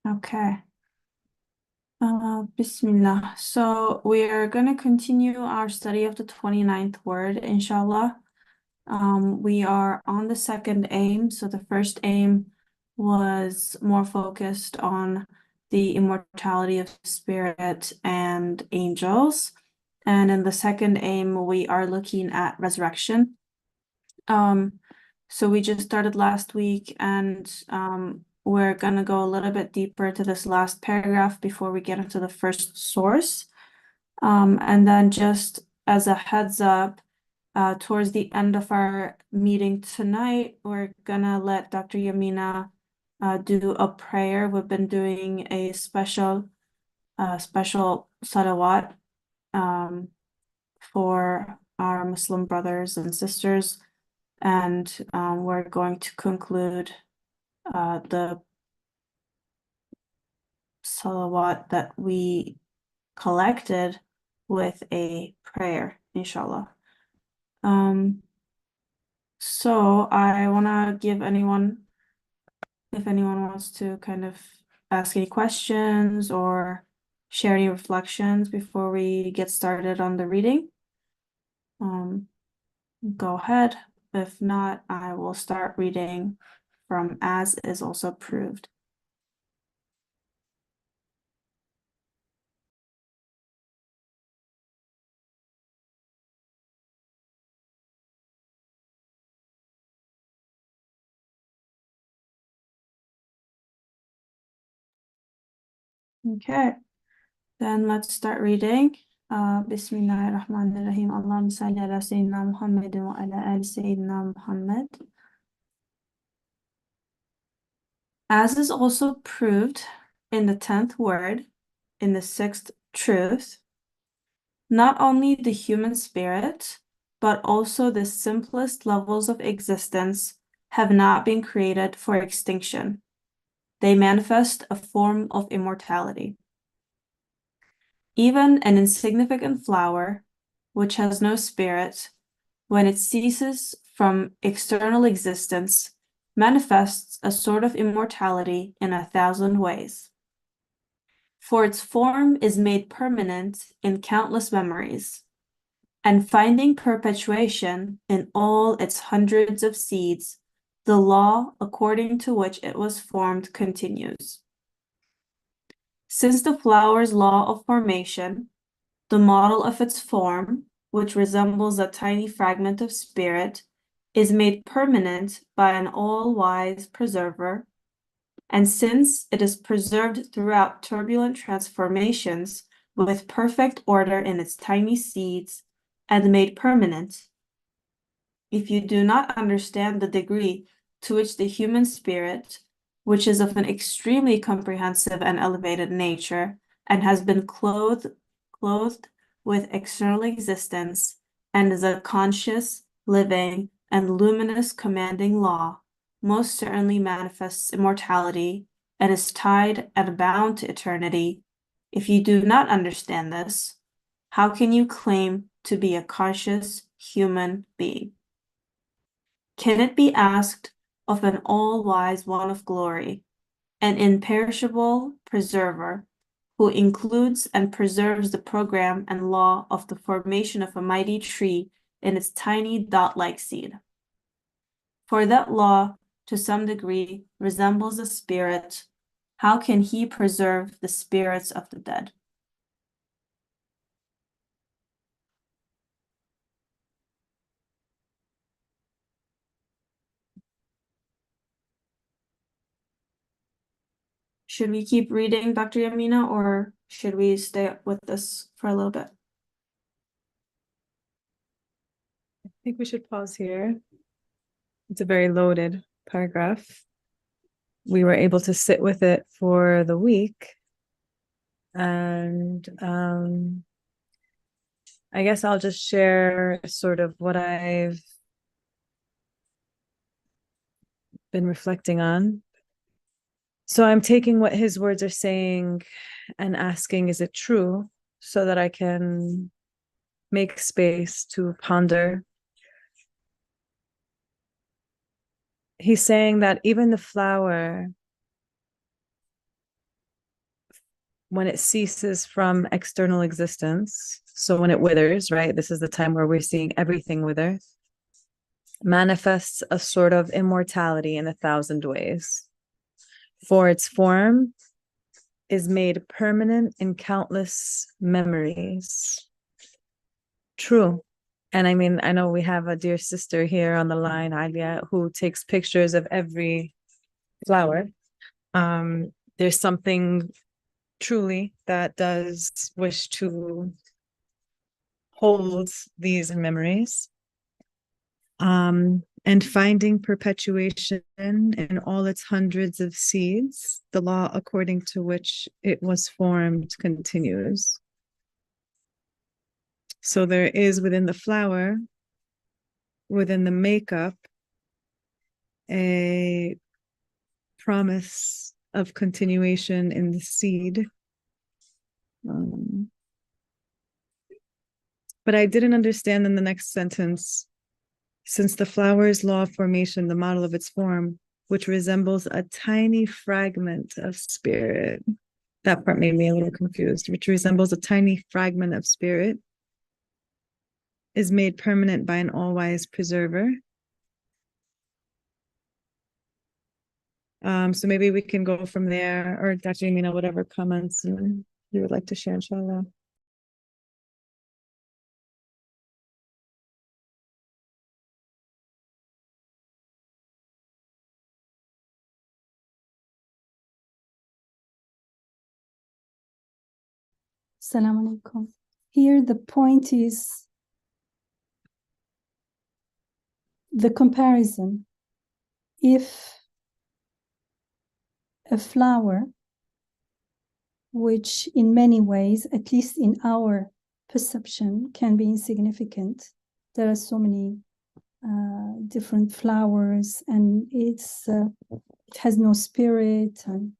Okay. Bismillah. So we are going to continue our study of the 29th word, inshallah. We are on the second aim. So the first aim was more focused on the immortality of spirit and angels. And in the second aim, we are looking at resurrection. So we just started last week, and we're going to go a little bit deeper to this last paragraph before we get into the first source. And then just as a heads up, towards the end of our meeting tonight, we're gonna let Dr. Yamina do a prayer. We've been doing a special salawat for our Muslim brothers and sisters. And we're going to conclude the salawat that we collected with a prayer, inshallah. So I want to give anyone, if anyone wants to kind of ask any questions or share any reflections before we get started on the reading. Go ahead. If not, I will start reading from As Is Also Proved. Okay, then let's start reading. Bismillahirrahmanirrahim. Allahumma salli ala Sayyidina Muhammadin wa ala ali Sayyidina Muhammad. As is also proved in the 10th word, in the 6th truth, not only the human spirit, but also the simplest levels of existence have not been created for extinction. They manifest a form of immortality. Even an insignificant flower, which has no spirit, when it ceases from external existence, manifests a sort of immortality in 1,000 ways. For its form is made permanent in countless memories, and finding perpetuation in all its hundreds of seeds, the law according to which it was formed continues. Since the flower's law of formation, the model of its form, which resembles a tiny fragment of spirit, is made permanent by an all-wise preserver, and since it is preserved throughout turbulent transformations with perfect order in its tiny seeds and made permanent, if you do not understand the degree to which the human spirit, which is of an extremely comprehensive and elevated nature, and has been clothed with external existence, and is a conscious, living, and luminous commanding law, most certainly manifests immortality, and is tied and bound to eternity. If you do not understand this, how can you claim to be a conscious human being? Can it be asked of an all-wise one of glory, an imperishable preserver, who includes and preserves the program and law of the formation of a mighty tree in its tiny dot-like seed? For that law, to some degree, resembles a spirit. How can he preserve the spirits of the dead? Should we keep reading, Dr. Yamina, or should we stay with this for a little bit? I think we should pause here. It's a very loaded paragraph. We were able to sit with it for the week. And I guess I'll just share sort of what I've been reflecting on. So I'm taking what his words are saying and asking, is it true? So that I can make space to ponder. He's saying that even the flower when it ceases from external existence, so when it withers, right? This is the time where we're seeing everything wither, manifests a sort of immortality in 1,000 ways. For its form is made permanent in countless memories. True. And I mean, I know we have a dear sister here on the line, Alia, who takes pictures of every flower. There's something truly that does wish to hold these memories. And finding perpetuation in all its hundreds of seeds, the law according to which it was formed continues. So there is within the flower, within the makeup, a promise of continuation in the seed. But I didn't understand in the next sentence, since the flower's law of formation, the model of its form, which resembles a tiny fragment of spirit. That part made me a little confused, which resembles a tiny fragment of spirit, is made permanent by an all-wise preserver. So maybe we can go from there, or Dr. Yamina, whatever comments you would like to share, inshallah. Assalamu alaikum. Here the point is the comparison. If a flower, which in many ways, at least in our perception, can be insignificant, there are so many different flowers, and it has no spirit. And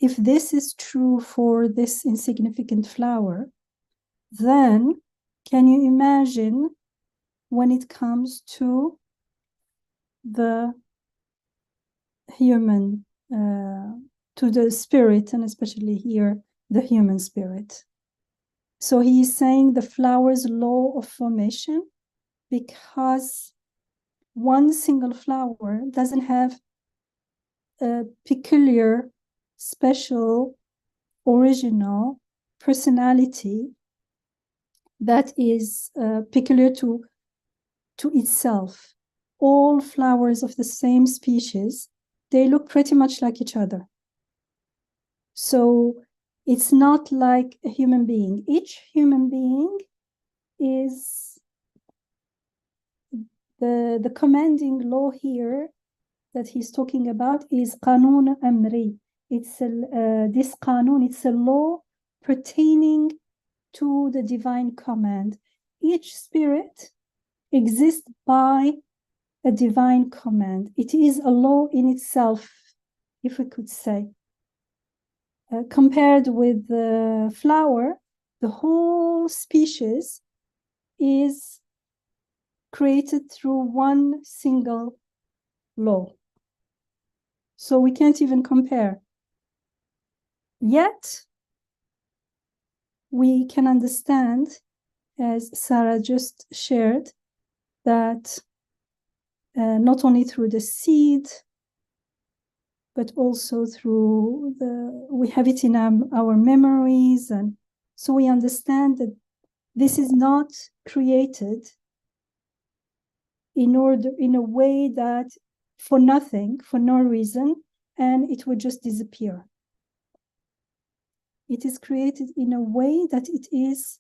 if this is true for this insignificant flower, then can you imagine when it comes to the human, to the spirit, and especially here, the human spirit? So he is saying the flower's law of formation, because one single flower doesn't have a peculiar, special, original personality that is peculiar to itself. All flowers of the same species, they look pretty much like each other. So it's not like a human being. Each human being is the commanding law here that he's talking about is Qanun Amri. It's this Qanun, it's a law pertaining to the divine command. Each spirit exists by a divine command. It is a law in itself, if we could say. Compared with the flower, the whole species is created through one single law. So we can't even compare. Yet, we can understand, as Sarah just shared, that not only through the seed, but also through we have it in our memories. And so we understand that this is not created in a way that for nothing, for no reason, and it would just disappear. It is created in a way that it is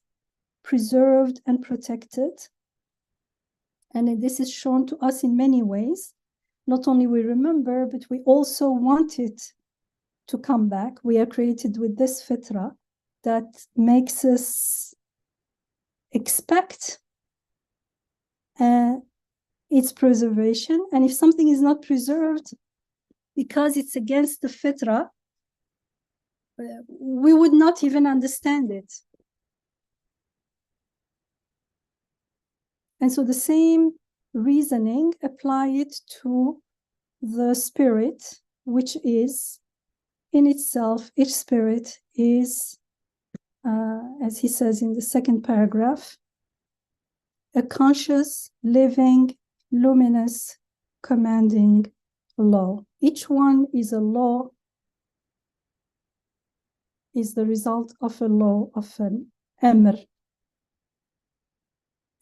preserved and protected. And this is shown to us in many ways. Not only we remember, but we also want it to come back. We are created with this fitra that makes us expect its preservation. And if something is not preserved because it's against the fitra, we would not even understand it. And so the same reasoning, apply it to the spirit, which is in itself, each spirit is, as he says in the second paragraph, a conscious, living, luminous, commanding law. Each one is a law, is the result of a law, of an amr,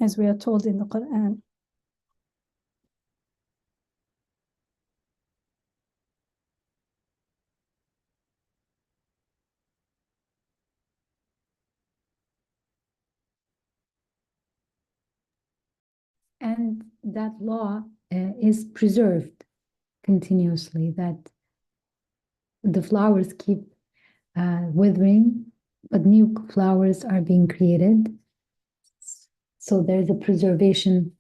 as we are told in the Quran. And that law is preserved continuously, that the flowers keep withering, but new flowers are being created. So there's a preservation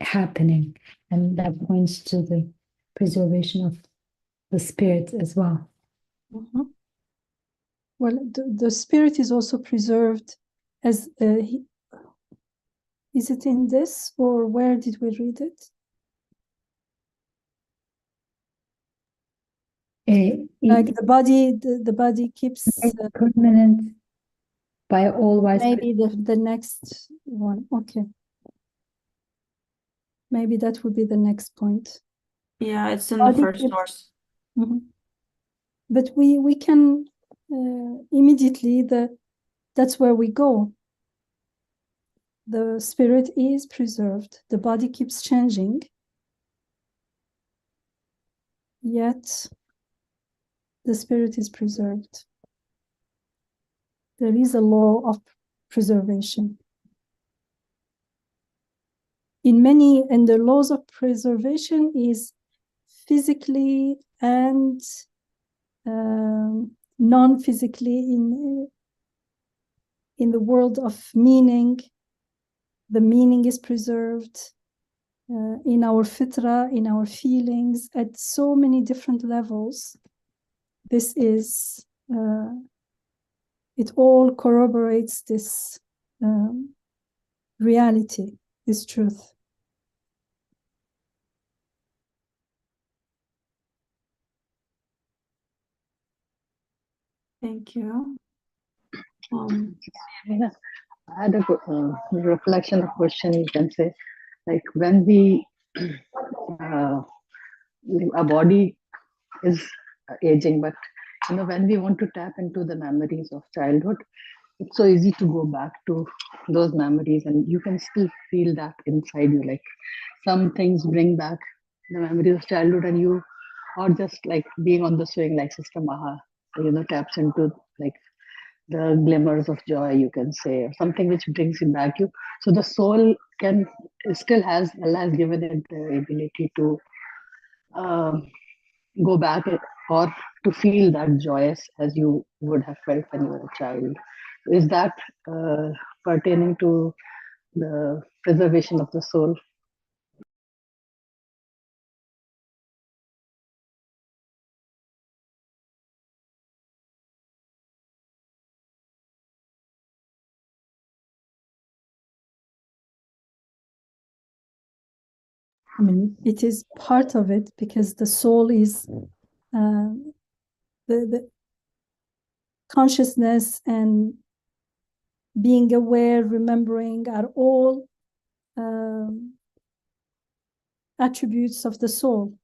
happening, and that points to the preservation of the spirit as well. Mm-hmm. Well, the spirit is also preserved as, is it in this, or where did we read it? Like the body, the body keeps, permanent by all wise. maybe the next one, okay. Maybe that would be the next point. Yeah, it's in the Body first keeps- source. Mhm. But we can immediately, that's where we go. The spirit is preserved. The body keeps changing. Yet the spirit is preserved. There is a law of preservation. And the laws of preservation is physically and non-physically in the world of meaning. The meaning is preserved in our fitra, in our feelings, at so many different levels. This is, it all corroborates this reality, this truth. Thank you. Yeah, I had a reflection, a question, you can say, like when we, our body is aging, but when we want to tap into the memories of childhood, it's so easy to go back to those memories, and you can still feel that inside you. Like some things bring back the memories of childhood, and you are just like being on the swing, like Sister Maha, taps into like the glimmers of joy, you can say, or something which brings it back. So the soul still has, Allah has given it the ability to go back or to feel that joyous as you would have felt when you were a child. Is that pertaining to the preservation of the soul? I mean, it is part of it because the soul is the consciousness and being aware, remembering are all attributes of the soul.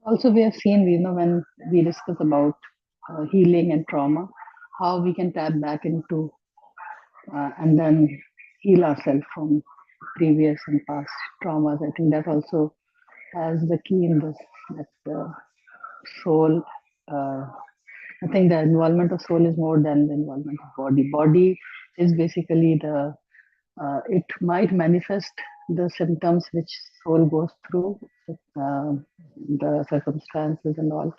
Also, we have seen, when we discuss about healing and trauma, how we can tap back into and then heal ourselves from previous and past traumas. I think that also has the key in this, that the soul. I think the involvement of soul is more than the involvement of body. Body is basically it might manifest the symptoms which soul goes through, the circumstances and all,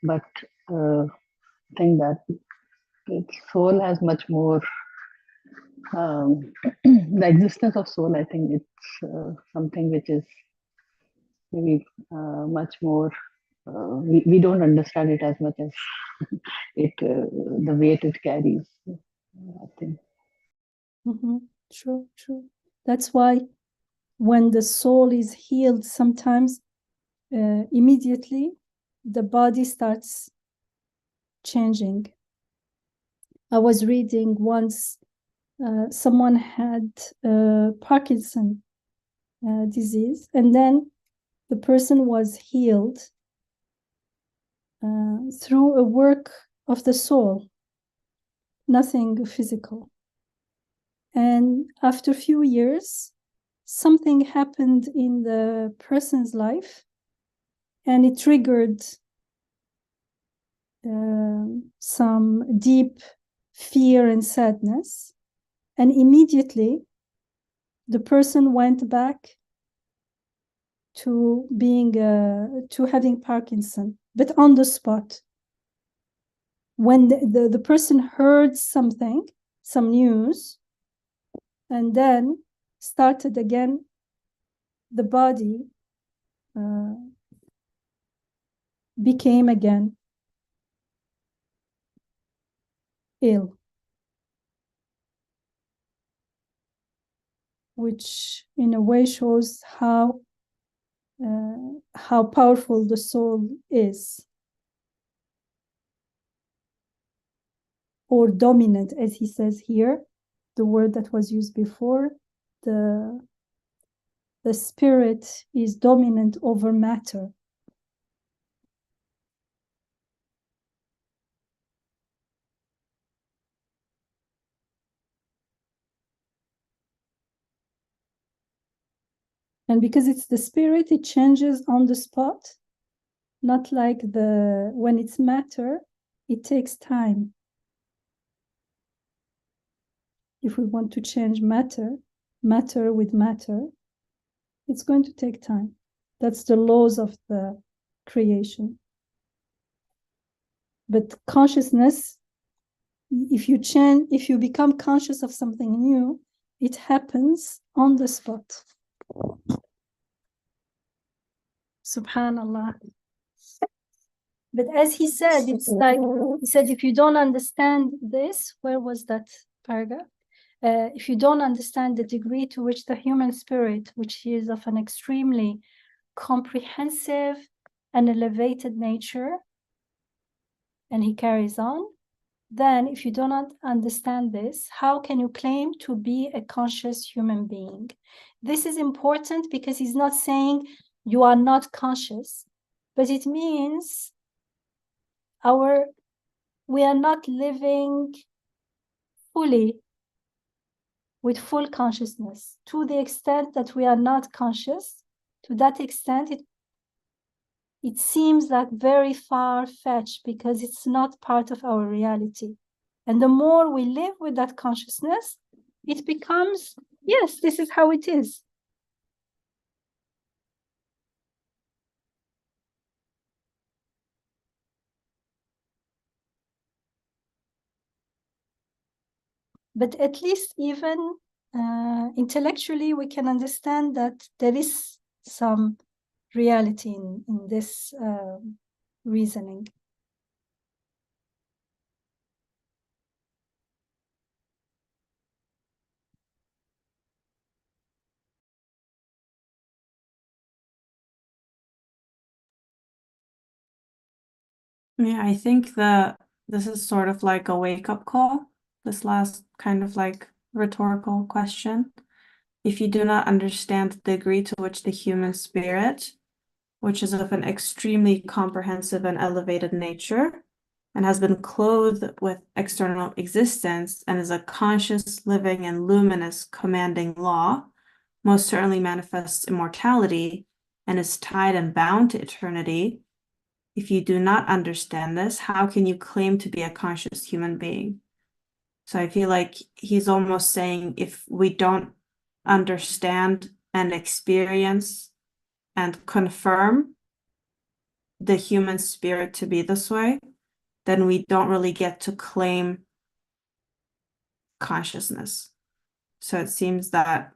but I think that soul has much more, the existence of soul, I think it's something which is maybe much more we don't understand it as much as the weight it carries. I think. True, true. That's why when the soul is healed, sometimes immediately the body starts changing. I was reading once someone had Parkinson disease, and then the person was healed through a work of the soul, nothing physical. And after a few years, something happened in the person's life, and it triggered some deep fear and sadness. And immediately, the person went back to having Parkinson, but on the spot. When the person heard something, some news, and then started again, the body became again ill, which in a way shows how powerful the soul is, or dominant, as he says here, the word that was used before. The spirit is dominant over matter. And because it's the spirit, it changes on the spot, not like when it's matter, it takes time. If we want to change matter with matter, it's going to take time. That's the laws of the creation. But consciousness, if you become conscious of something new, it happens on the spot. Subhanallah. But as he said, it's like, he said, if you don't understand this, where was that paragraph? If you don't understand the degree to which the human spirit, which is of an extremely comprehensive and elevated nature, and he carries on, then if you do not understand this, how can you claim to be a conscious human being? This is important because he's not saying you are not conscious, but it means we are not living fully with full consciousness. To the extent that we are not conscious, to that extent it seems like very far-fetched because it's not part of our reality. And the more we live with that consciousness, it becomes, yes, this is how it is. But at least even intellectually, we can understand that there is some reality in this reasoning. Yeah, I think that this is sort of like a wake-up call, this last kind of like rhetorical question. If you do not understand the degree to which the human spirit, which is of an extremely comprehensive and elevated nature, and has been clothed with external existence and is a conscious, living, and luminous commanding law, most certainly manifests immortality and is tied and bound to eternity. If you do not understand this, how can you claim to be a conscious human being? So I feel like he's almost saying if we don't understand and experience and confirm the human spirit to be this way, then we don't really get to claim consciousness. So it seems that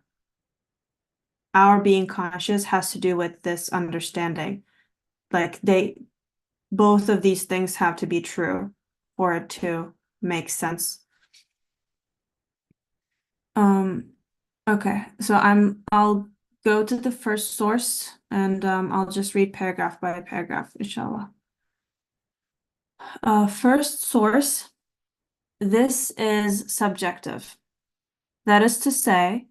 our being conscious has to do with this understanding. Like both of these things have to be true for it to make sense. Okay, so I'll go to the first source and I'll just read paragraph by paragraph, inshallah. First source, this is subjective. That is to say,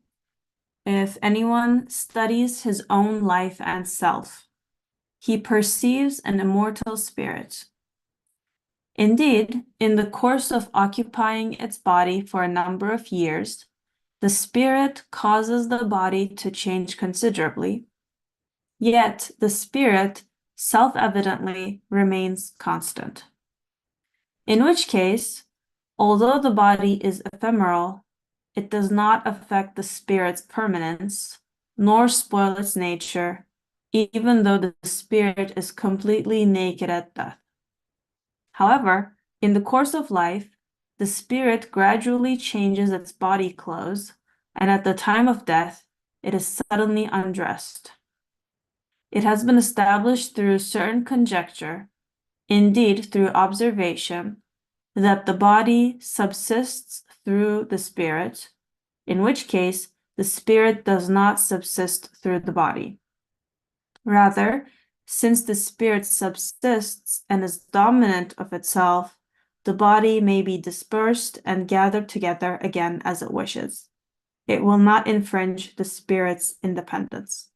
if anyone studies his own life and self, he perceives an immortal spirit. Indeed, in the course of occupying its body for a number of years, the spirit causes the body to change considerably, yet the spirit self-evidently remains constant. In which case, although the body is ephemeral, it does not affect the spirit's permanence, nor spoil its nature, even though the spirit is completely naked at death. However, in the course of life, the spirit gradually changes its body clothes, and at the time of death, it is suddenly undressed. It has been established through certain conjecture, indeed through observation, that the body subsists through the spirit, in which case the spirit does not subsist through the body. Rather, since the spirit subsists and is dominant of itself, the body may be dispersed and gathered together again as it wishes. It will not infringe the spirit's independence.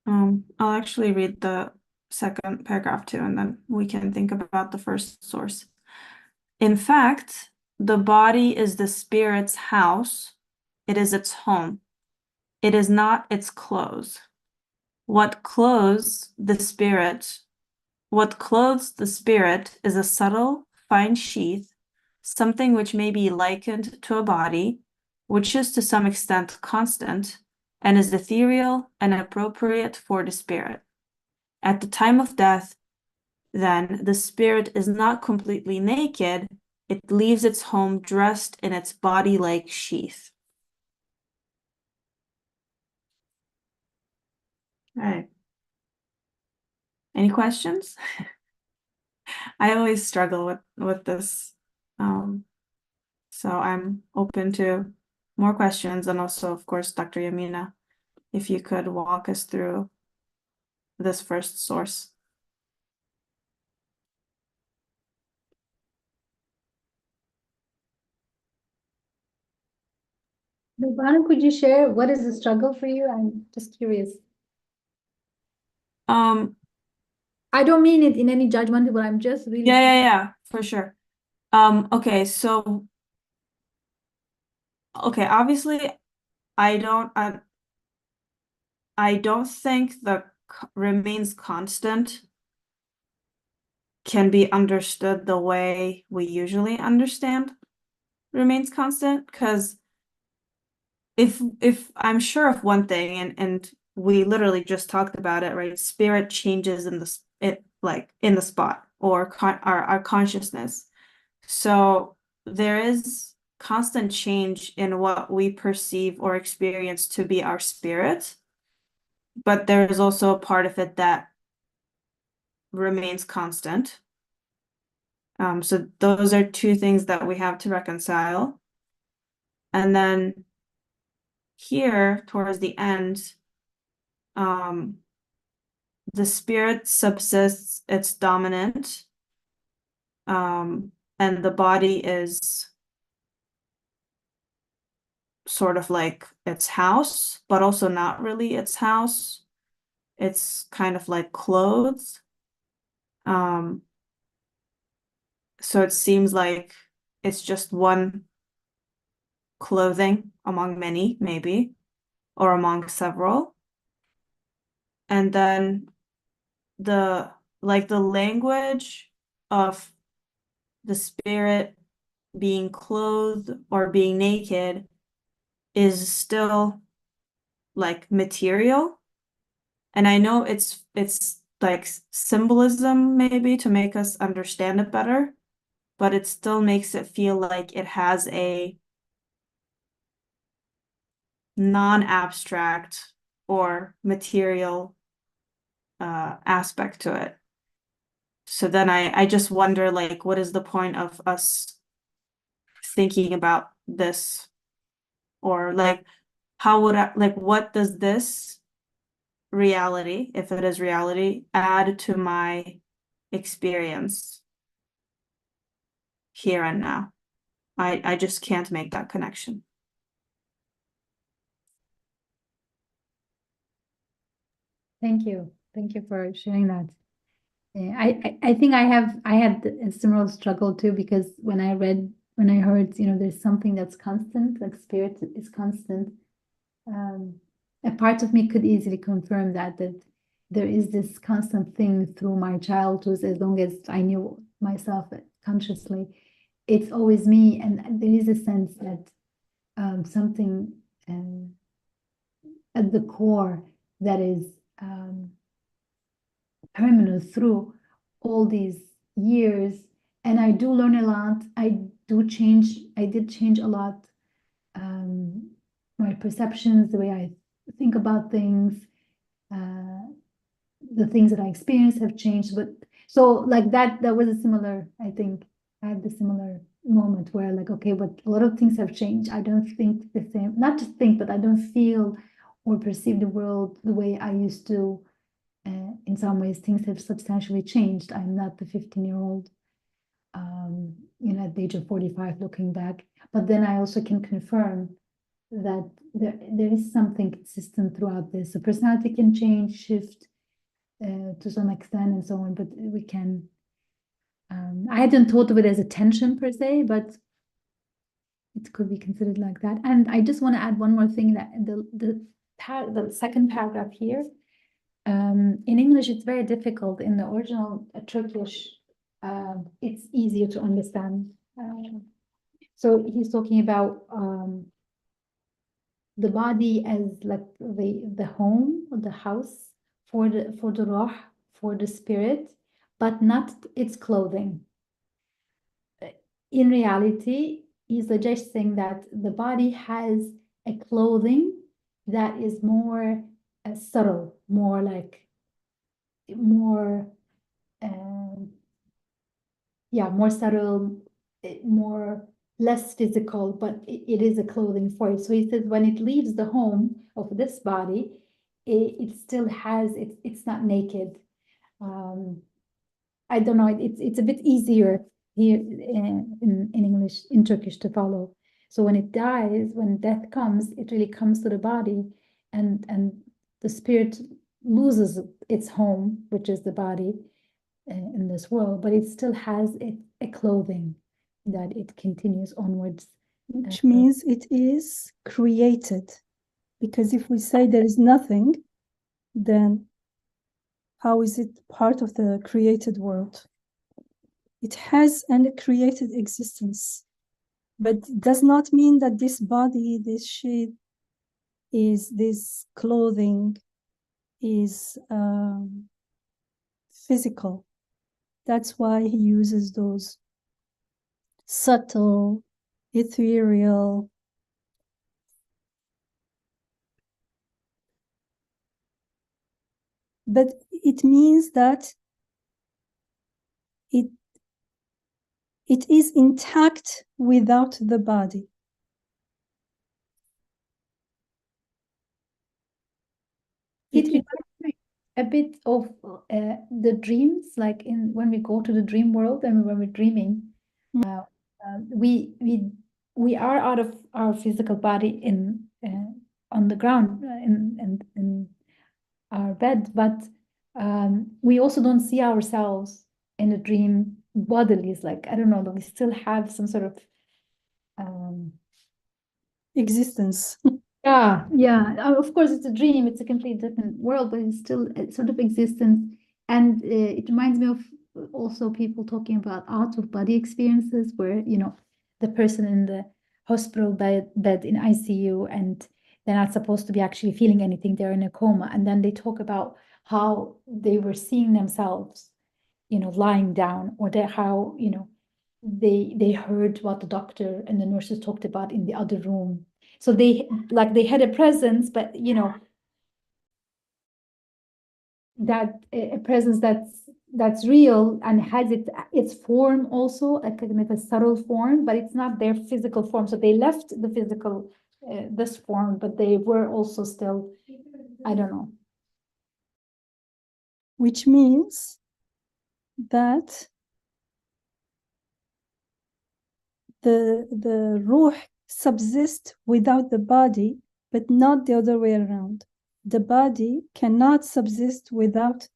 I'll actually read the second paragraph too, and then we can think about the first source. In fact, the body is the spirit's house. It is its home. It is not its clothes. What clothes the spirit is a subtle, fine sheath, something which may be likened to a body, which is to some extent constant, and is ethereal and appropriate for the spirit. At the time of death, then, the spirit is not completely naked, it leaves its home dressed in its body-like sheath. All right. Any questions? I always struggle with this. So I'm open to more questions, and also, of course, Dr. Yamina, if you could walk us through this first source. Banu, could you share what is the struggle for you? I'm just curious. I don't mean it in any judgmental, but I'm just really Yeah, for sure. Okay, so obviously I don't think the remains constant can be understood the way we usually understand remains constant, because if I'm sure of one thing, and we literally just talked about it, right? Spirit changes in the spot, or our consciousness. So there is constant change in what we perceive or experience to be our spirit, but there is also a part of it that remains constant. So those are two things that we have to reconcile. And then here towards the end, the spirit subsists, it's dominant, and the body is sort of like its house, but also not really its house. It's kind of like clothes. So it seems like it's just one clothing among many, maybe, or among several. And then the language of the spirit being clothed or being naked is still like material. And I know it's like symbolism maybe to make us understand it better, but it still makes it feel like it has non-abstract or material aspect to it. So then I just wonder, like, what is the point of us thinking about this? Or like, how would I, like, what does this reality, if it is reality, add to my experience here and now? I just can't make that connection. Thank you. Thank you for sharing that. I think I had a similar struggle too, because when I heard, there's something that's constant, like spirit is constant, a part of me could easily confirm that there is this constant thing through my childhood, as long as I knew myself consciously. It's always me, and there is a sense that something at the core that is permanent through all these years. And I do learn a lot. I did change a lot. My perceptions, the way I think about things, the things that I experienced have changed. But so like that was a similar, I think I had the similar moment where like, okay, but a lot of things have changed. I don't think the same, not just think, but I don't feel or perceive the world the way I used to. In some ways, things have substantially changed. I'm not the 15-year-old, at the age of 45 looking back. But then I also can confirm that there is something consistent throughout this. The personality can change, shift to some extent and so on, but we can, I hadn't thought of it as a tension per se, but it could be considered like that. And I just want to add one more thing, that the second paragraph here, in English, it's very difficult. In the original Turkish, it's easier to understand. So he's talking about the body as like the home or the house for the ruh, for the spirit, but not its clothing. In reality, he's suggesting that the body has a clothing that is more subtle, more like more subtle, more less physical, but it is a clothing for it. So he says when it leaves the home of this body, it still has, it's not naked. I don't know, it's a bit easier here in English, in Turkish to follow. So when it dies, when death comes, it really comes to the body, and the spirit loses its home, which is the body in this world, but it still has a clothing that it continues onwards. Which means it is created. Because if we say there is nothing, then how is it part of the created world? It has a created existence, but it does not mean that this body, this shape, this clothing is physical. That's why he uses those subtle, ethereal, but it means that it is intact without the body. It reminds me a bit of the dreams, like when we go to the dream world and when we're dreaming, we are out of our physical body on the ground in our bed, but we also don't see ourselves in the dream bodily. It's like, I don't know, we still have some sort of existence. Yeah. Of course, it's a dream. It's a completely different world, but it's still a sort of existence. And it reminds me of also people talking about out-of-body experiences, where the person in the hospital bed in ICU, and they're not supposed to be actually feeling anything. They're in a coma, and then they talk about how they were seeing themselves, lying down, or how they heard what the doctor and the nurses talked about in the other room. So they had a presence, but you know, that a presence that's real and has its form also, a kind of a subtle form, but it's not their physical form. So they left the physical this form, but they were also still, I don't know. Which means that the ruh subsists without the body, but not the other way around. The body cannot subsist without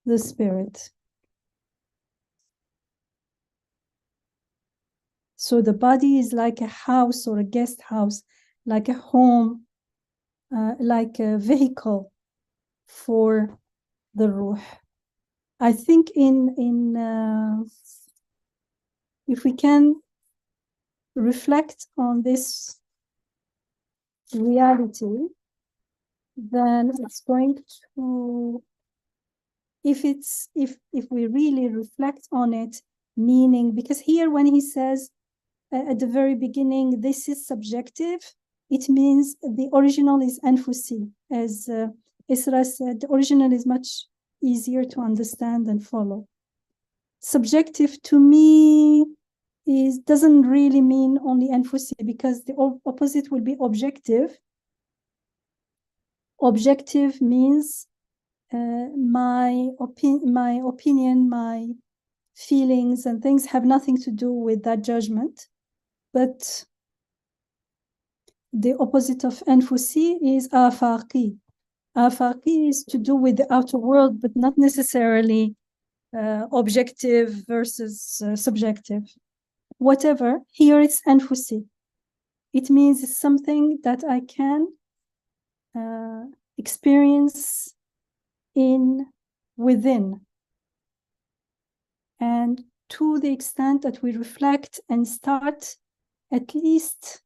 the spirit. So the body is like a house or a guest house, like a home, like a vehicle for the ruh. I think if we can reflect on this reality, then it's going to, if we really reflect on it, meaning, because here when he says at the very beginning, this is subjective, it means the original is anfusi. As Isra said, the original is much easier to understand and follow. Subjective to me doesn't really mean only anfusi, because the opposite will be objective. Objective means my opinion, my feelings and things have nothing to do with that judgment. But the opposite of anfusi is afaqi. Afaqi is to do with the outer world, but not necessarily objective versus subjective. Whatever, here it's anfusi. It means it's something that I can experience within. And to the extent that we reflect and start at least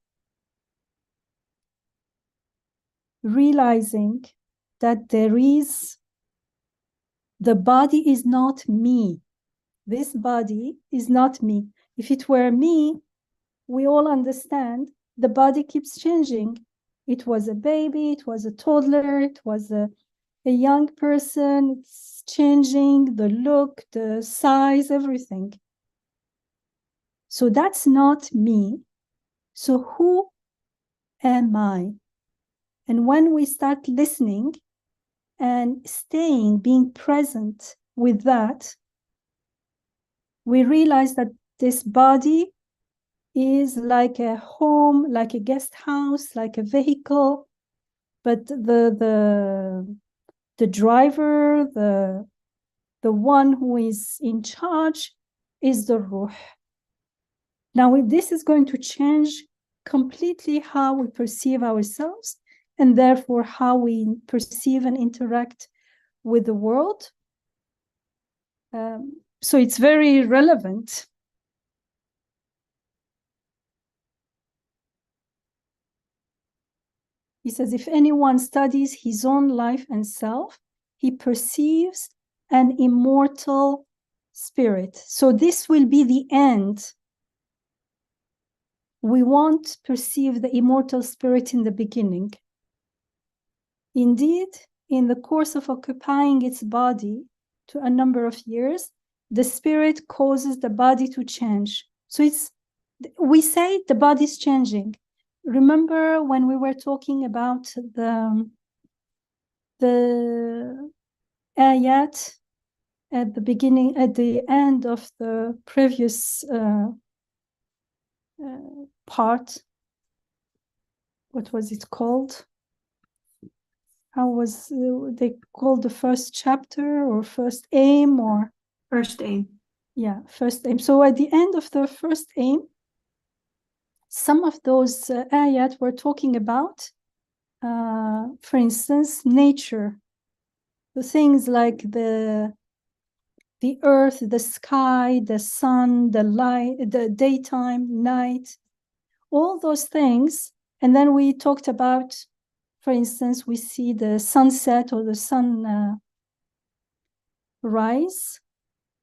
realizing that the body is not me. This body is not me. If it were me, we all understand the body keeps changing. It was a baby, it was a toddler, it was a young person, it's changing, the look, the size, everything. So that's not me. So who am I? And when we start listening and being present with that, we realize that this body is like a home, like a guest house, like a vehicle, but the driver, the one who is in charge is the ruh. Now, this is going to change completely how we perceive ourselves, and therefore how we perceive and interact with the world. So it's very relevant. He says, if anyone studies his own life and self, he perceives an immortal spirit. So this will be the end. We won't perceive the immortal spirit in the beginning. Indeed, in the course of occupying its body to a number of years, the spirit causes the body to change. So we say the body is changing. Remember when we were talking about the ayat at the beginning, at the end of the previous part? What was it called? How was they called the first chapter or first aim or? First aim. Yeah, first aim. So at the end of the first aim, some of those ayat were talking about, for instance, nature. The things like the earth, the sky, the sun, the light, the daytime, night, all those things. And then we talked about, for instance, we see the sunset or the sun rise.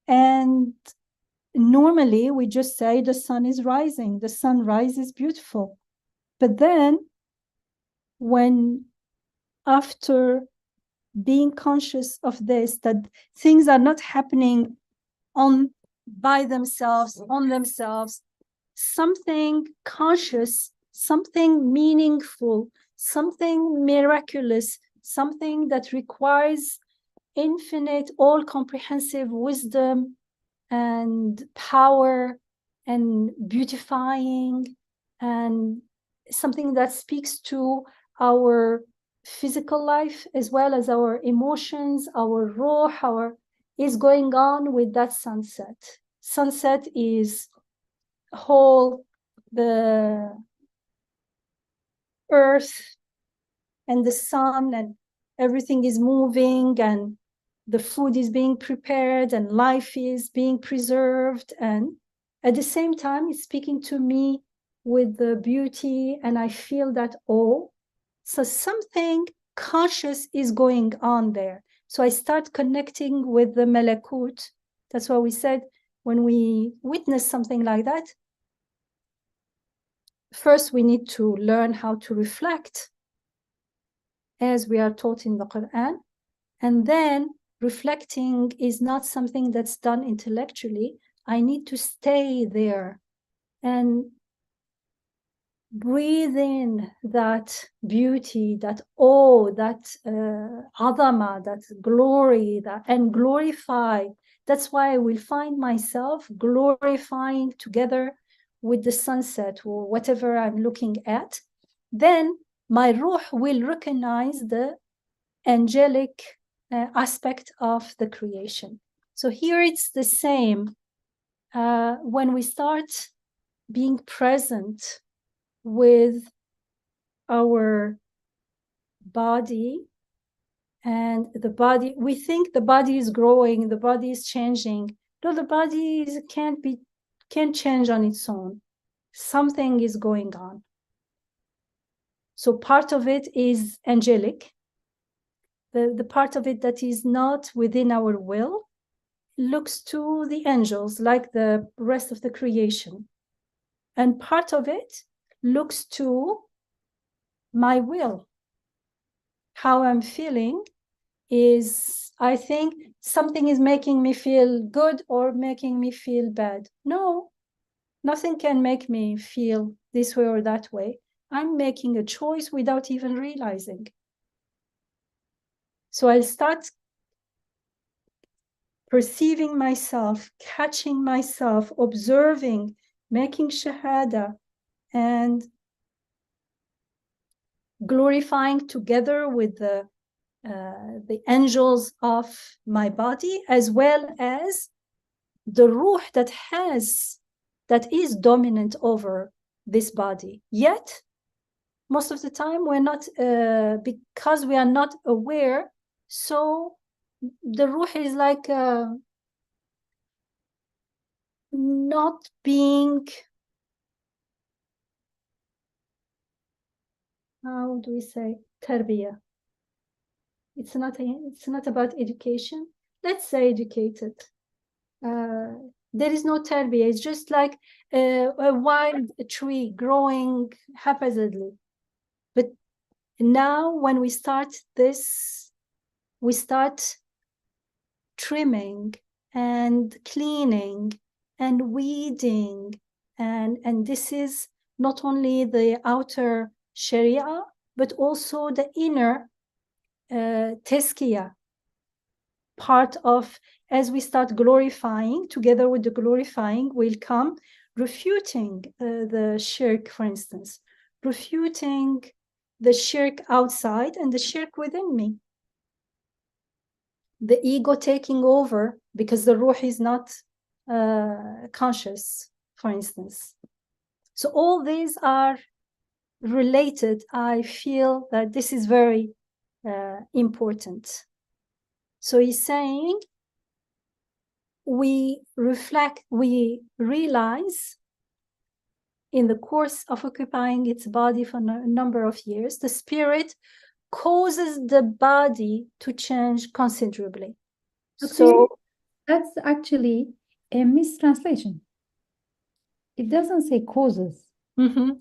And normally we just say the sun is rising, the sunrise is beautiful. But then when after being conscious of this, that things are not happening by themselves, on themselves, something conscious, something meaningful, something miraculous, something that requires infinite, all-comprehensive wisdom and power and beautifying, and something that speaks to our physical life as well as our emotions, our ruh, is going on with that sunset. Sunset is whole, the earth and the sun and everything is moving and the food is being prepared and life is being preserved, and at the same time it's speaking to me with the beauty, and I feel that awe. So something conscious is going on there. So I start connecting with the malakut. That's why we said when we witness something like that, first we need to learn how to reflect as we are taught in the Quran. And then reflecting is not something that's done intellectually. I need to stay there and breathe in that beauty, that awe, that adama, that glory, and glorify. That's why I will find myself glorifying together with the sunset or whatever I'm looking at. Then my ruh will recognize the angelic aspect of the creation. So here it's the same. When we start being present with our body, and the body, we think the body is growing, the body is changing. No, the body can't change on its own. Something is going on. So part of it is angelic. The part of it that is not within our will looks to the angels, like the rest of the creation. And part of it looks to my will. How I'm feeling is, I think something is making me feel good or making me feel bad. No, nothing can make me feel this way or that way. I'm making a choice without even realizing. So I'll start perceiving myself, catching myself, observing, making shahada, and glorifying together with the angels of my body, as well as the ruh that is dominant over this body. Yet, most of the time we're not, because we are not aware, so the ruh is like not being, how do we say, tarbiyah. It's not about education. Let's say educated. There is no tarbiyah. It's just like a wild tree growing haphazardly. But now when we start this, we start trimming and cleaning and weeding. And this is not only the outer sharia, but also the inner tazkiyah part of, as we start glorifying, together with the glorifying will come refuting the shirk, for instance, refuting the shirk outside and the shirk within me. The ego taking over because the ruh is not conscious, for instance. So all these are related. I feel that this is very important. So he's saying, we reflect, we realize in the course of occupying its body for a number of years, the spirit causes the body to change considerably. Okay. So That's actually a mistranslation. It doesn't say causes.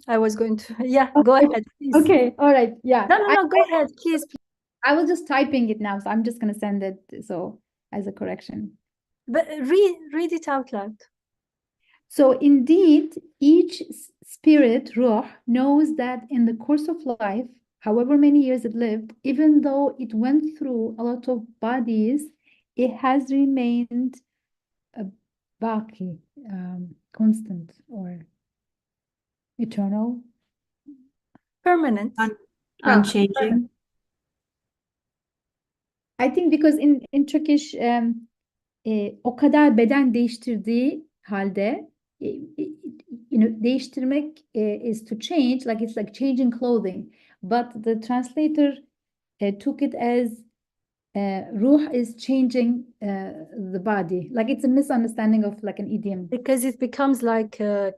I was going to, yeah, Oh, go ahead, please. Okay, all right, yeah. No, no, no, go ahead, please. I was just typing it now, so I'm just gonna send it so as a correction. But read it out loud. So indeed, each spirit, ruh, knows that in the course of life, however many years it lived, even though it went through a lot of bodies, it has remained a baki, constant or eternal. Permanent. Unchanging. I think because in Turkish o kadar beden değiştirdiği halde değiştirmek is to change, like it's like changing clothing, but the translator took it as ruh is changing the body, like it's a misunderstanding of like an idiom. Because it becomes like the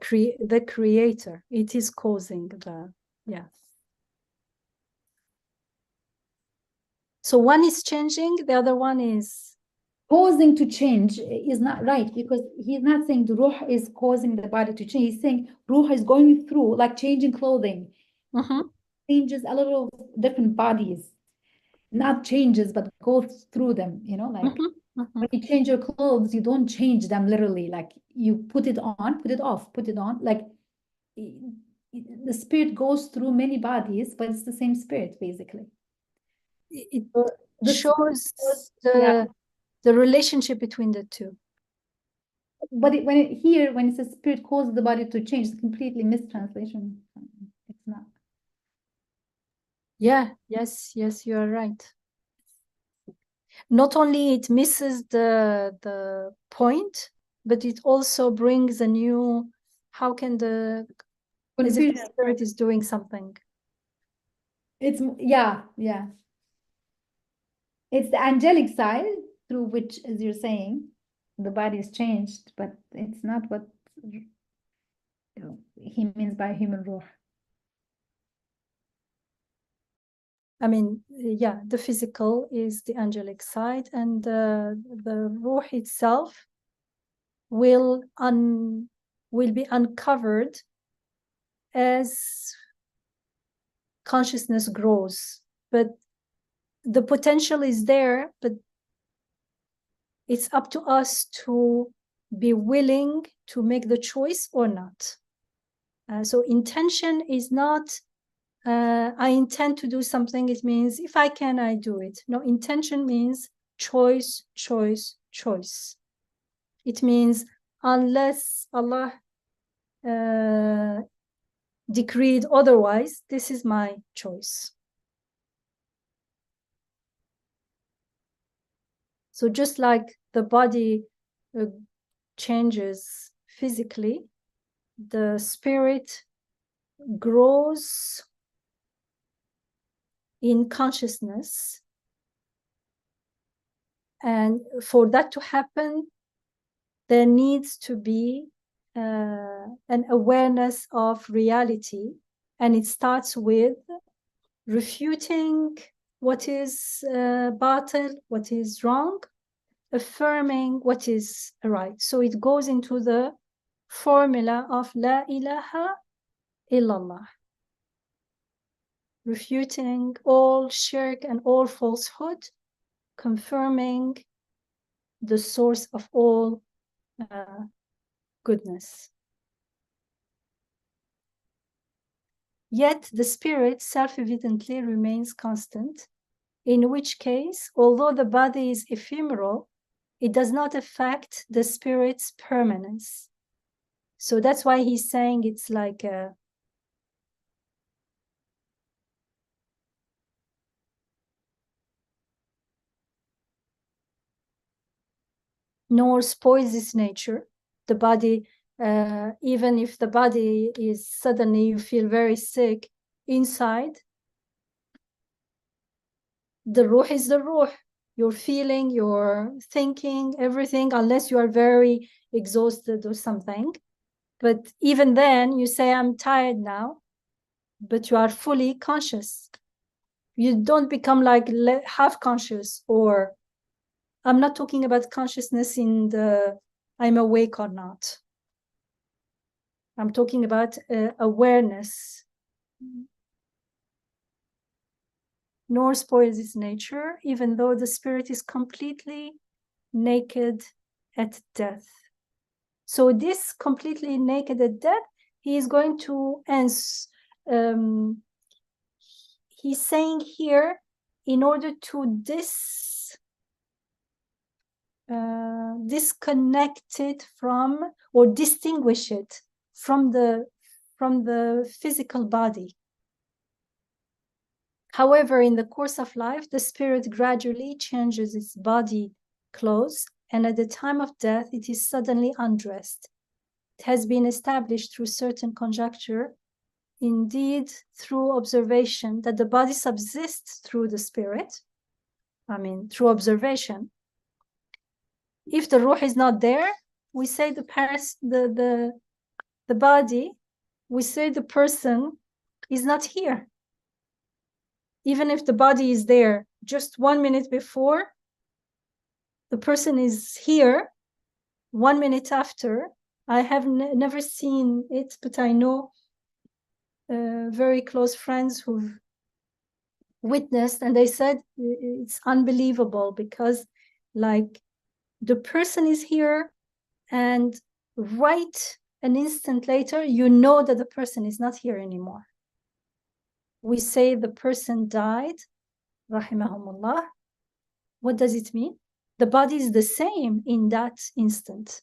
creator. It is causing the, yeah. So one is changing, the other one is Causing to change is not right, because he's not saying the ruh is causing the body to change. He's saying ruh is going through, like changing clothing, changes a lot of different bodies, not changes, but goes through them, like when you change your clothes, you don't change them literally, like you put it on, put it off, put it on, like the spirit goes through many bodies, but it's the same spirit basically. it The shows yeah. the relationship between the two. But when it says spirit causes the body to change, it's completely mistranslation. It's not. Yeah, yes, you are right. Not only it misses the point, but it also brings a new, how can as if the spirit is doing something. It's yeah. It's the angelic side through which, as you're saying, the body is changed, but it's not what he means by human ruh. I mean, yeah, the physical is the angelic side, and the ruh itself will be uncovered as consciousness grows. But the potential is there, but it's up to us to be willing to make the choice or not. So intention is not, I intend to do something. It means if I can, I do it. No, intention means choice, choice, choice. It means unless Allah decreed otherwise, this is my choice. So just like the body changes physically, the spirit grows in consciousness. And for that to happen, there needs to be an awareness of reality. And it starts with refuting what is batil, what is wrong, affirming what is right. So it goes into the formula of La ilaha illallah, refuting all shirk and all falsehood, confirming the source of all goodness. Yet the spirit self-evidently remains constant, in which case, although the body is ephemeral, it does not affect the spirit's permanence. So that's why he's saying it's like a nor spoils its nature. The body, even if the body is suddenly you feel very sick inside, the ruh is the ruh. You're feeling, you're thinking, everything, unless you are very exhausted or something. But even then, you say, I'm tired now, but you are fully conscious. You don't become like half conscious, or I'm not talking about consciousness in the I'm awake or not. I'm talking about awareness, nor spoils its nature, even though the spirit is completely naked at death. So this completely naked at death, he is going to answer. He's saying here, in order to disconnect it from, or distinguish it from the physical body. However, in the course of life, the spirit gradually changes its body clothes, and at the time of death, it is suddenly undressed. It has been established through certain conjecture, indeed through observation, that the body subsists through the spirit. Through observation. If the ruh is not there, we say the body, we say the person is not here. Even if the body is there just 1 minute before, the person is here 1 minute after. I have never seen it, but I know very close friends who've witnessed, and they said it's unbelievable, because like the person is here and right an instant later, you know that the person is not here anymore. We say the person died, rahimahumullah. What does it mean? The body is the same in that instant.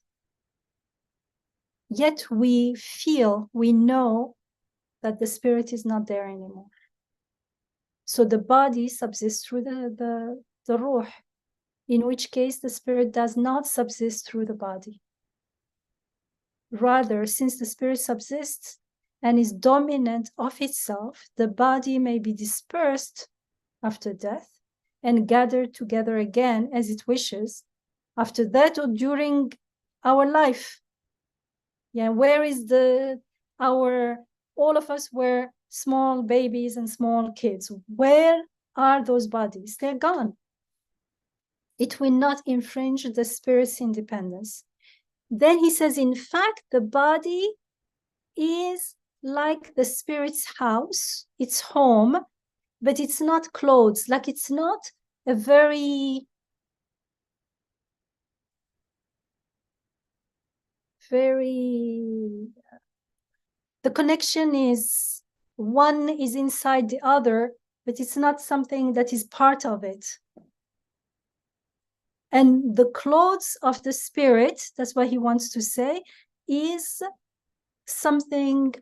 Yet we feel, we know that the spirit is not there anymore. So the body subsists through the ruh, in which case the spirit does not subsist through the body. Rather, since the spirit subsists and is dominant of itself, the body may be dispersed after death and gathered together again as it wishes after that or during our life. Yeah, where is all of us were small babies and small kids. Where are those bodies? They're gone. It will not infringe the spirit's independence. Then he says, in fact, the body is like the spirit's house, its home, but it's not clothes. Like it's not a very the connection is one is inside the other, but it's not something that is part of it. And the clothes of the spirit, that's what he wants to say, is something,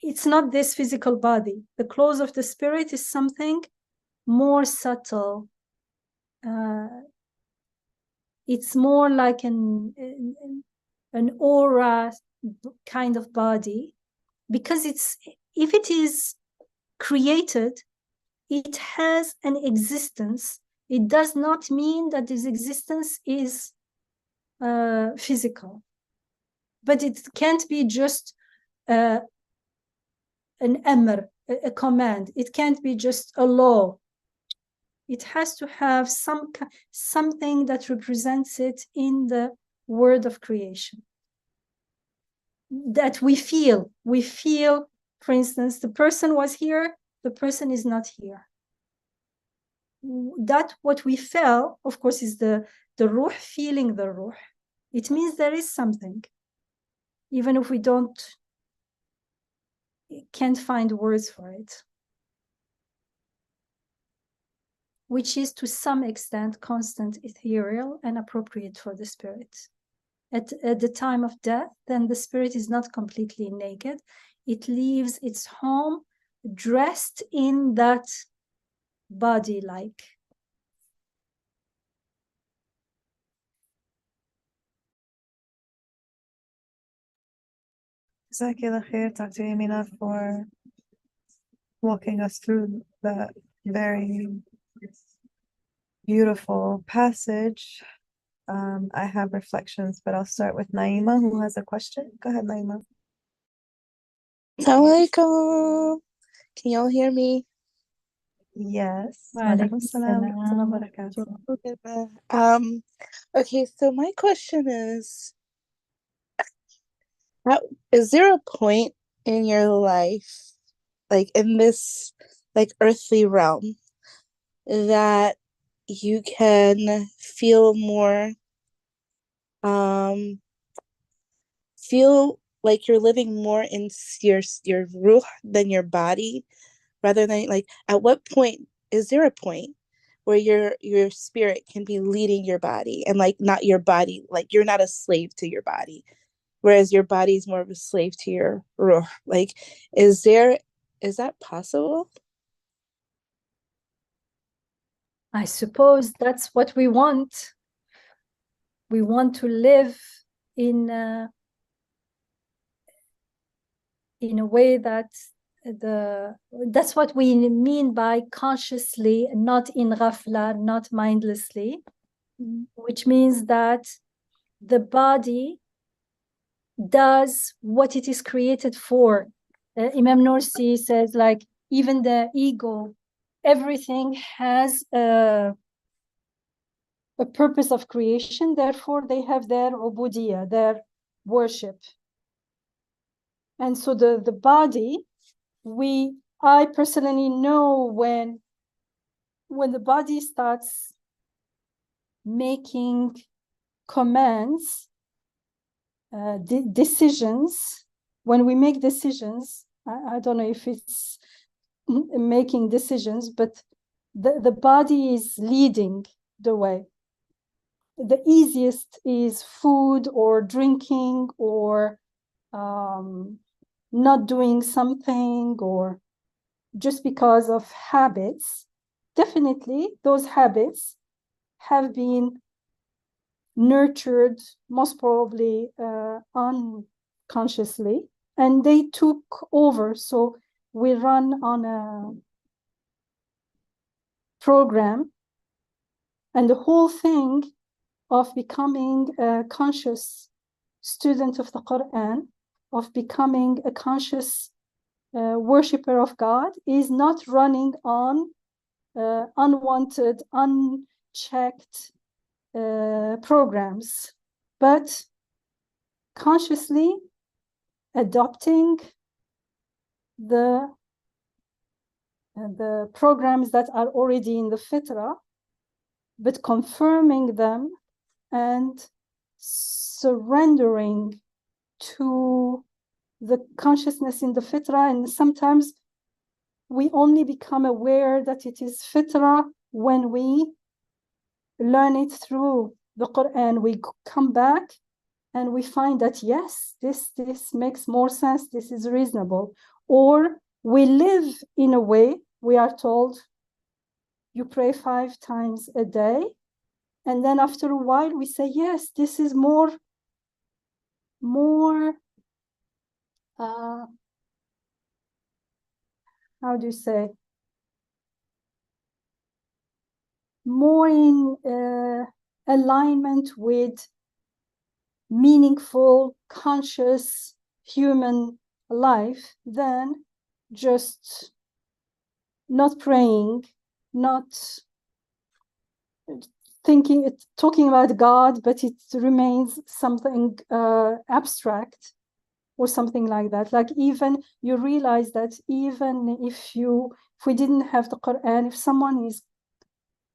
it's not this physical body. The clothes of the spirit is something more subtle. It's more like an aura kind of body, because if it is created, it has an existence. It does not mean that this existence is physical, but it can't be just an amr, a command. It can't be just a law. It has to have something that represents it in the word of creation. That we feel, for instance, the person was here, the person is not here. That what we felt, of course, is the ruh feeling the ruh. It means there is something, even if we can't find words for it, which is to some extent constant, ethereal, and appropriate for the spirit. At the time of death, then the spirit is not completely naked. It leaves its home dressed in that body-like. Jazakallah khair, Dr. Yamina, for walking us through that very beautiful passage. I have reflections, but I'll start with Naima, who has a question. Go ahead, Naima. Assalamualaikum. Can y'all hear me? Yes. Wa alaikum Salam. salam. Barakatuh. Okay, so my question is, is there a point in your life, like in this like earthly realm, that you can feel more feel like you're living more in your ruh than your body, rather than like, at what point is there a point where your spirit can be leading your body, and like not your body, like you're not a slave to your body, whereas your body is more of a slave to your ruh? Like, is that possible? I suppose that's what we want. We want to live in a way that that's what we mean by consciously, not in ghafla, not mindlessly, which means that the body does what it is created for. Imam Nursi says, like, even the ego, everything has a purpose of creation, therefore they have their ubudiyah, their worship. And so the body, I personally know when the body starts making commands, decisions. When we make decisions, I don't know if it's making decisions, but the body is leading the way. The easiest is food or drinking or not doing something, or just because of habits. Definitely, those habits have been nurtured, most probably unconsciously, and they took over. So we run on a program, and the whole thing of becoming a conscious student of the Quran, of becoming a conscious worshipper of God, is not running on unwanted, unchecked programs, but consciously adopting the programs that are already in the fitrah, but confirming them and surrendering to the consciousness in the fitrah. And sometimes we only become aware that it is fitrah when we learn it through the Quran. We come back and we find that, yes, this makes more sense, this is reasonable. Or we live in a way, we are told, you pray 5 times a day, and then after a while we say, yes, this is more how do you say, more in alignment with meaningful, conscious human life than just not praying, not talking about God, but it remains something abstract or something like that. Like, even you realize that even if we didn't have the Quran, if someone is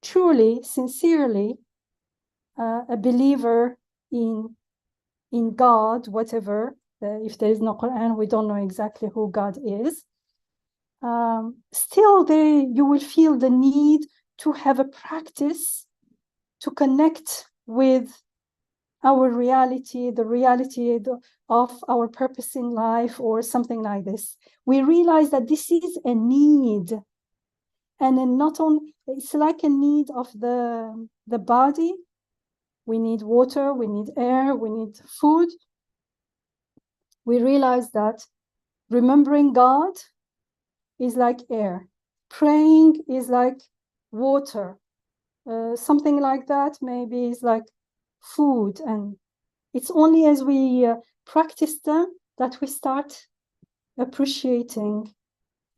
truly, sincerely a believer in God, whatever, if there is no Quran, we don't know exactly who God is. Still, you will feel the need to have a practice to connect with our reality, the reality of our purpose in life, or something like this. We realize that this is a need, and not only, it's like a need of the body. We need water, we need air, we need food. We realize that remembering God is like air, praying is like water, something like that maybe is like food. And it's only as we practice them that we start appreciating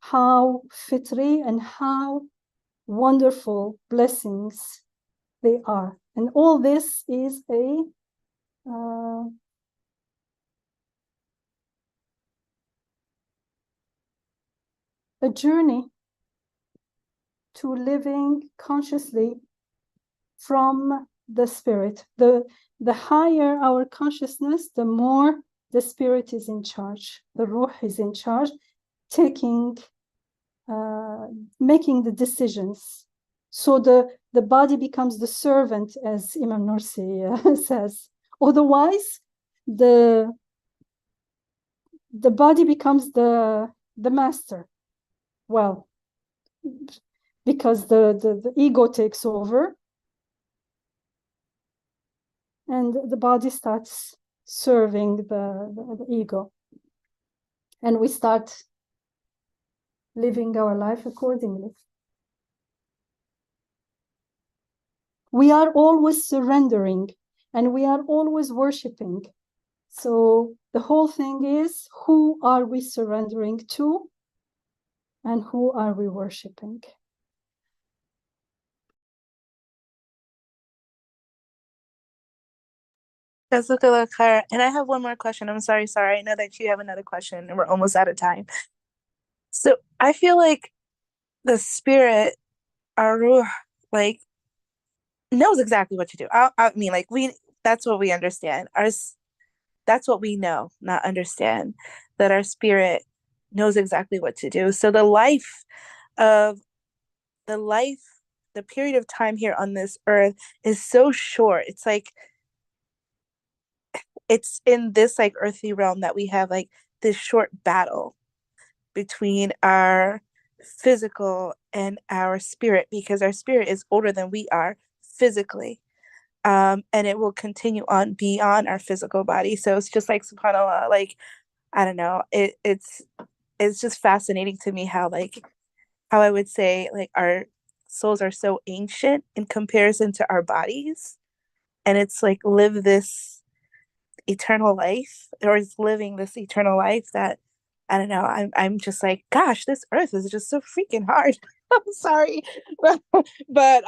how fitri and how wonderful blessings they are. And all this is a journey to living consciously from the spirit. The higher our consciousness, the more the spirit is in charge. The ruh is in charge, making the decisions. So the body becomes the servant, as Imam Nursi says. Otherwise, the body becomes the master. Well, because the ego takes over, and the body starts serving the ego, and we start living our life accordingly. We are always surrendering, and we are always worshiping. So the whole thing is, who are we surrendering to, and who are we worshiping? Jazakallah khair. And I have one more question. I'm sorry. I know that you have another question and we're almost out of time. So I feel like the spirit, our ruh, like, knows exactly what to do. I mean, like, that's what we understand. That's what we know, not understand, that our spirit knows exactly what to do. So the period of time here on this earth is so short. It's like, it's in this like earthly realm that we have like this short battle between our physical and our spirit, because our spirit is older than we are physically. And it will continue on beyond our physical body. So it's just like, subhanAllah, like, I don't know, it's just fascinating to me how I would say like our souls are so ancient in comparison to our bodies, and it's like live this eternal life, or is living this eternal life that, I don't know, I'm just like, gosh, this earth is just so freaking hard. I'm sorry. But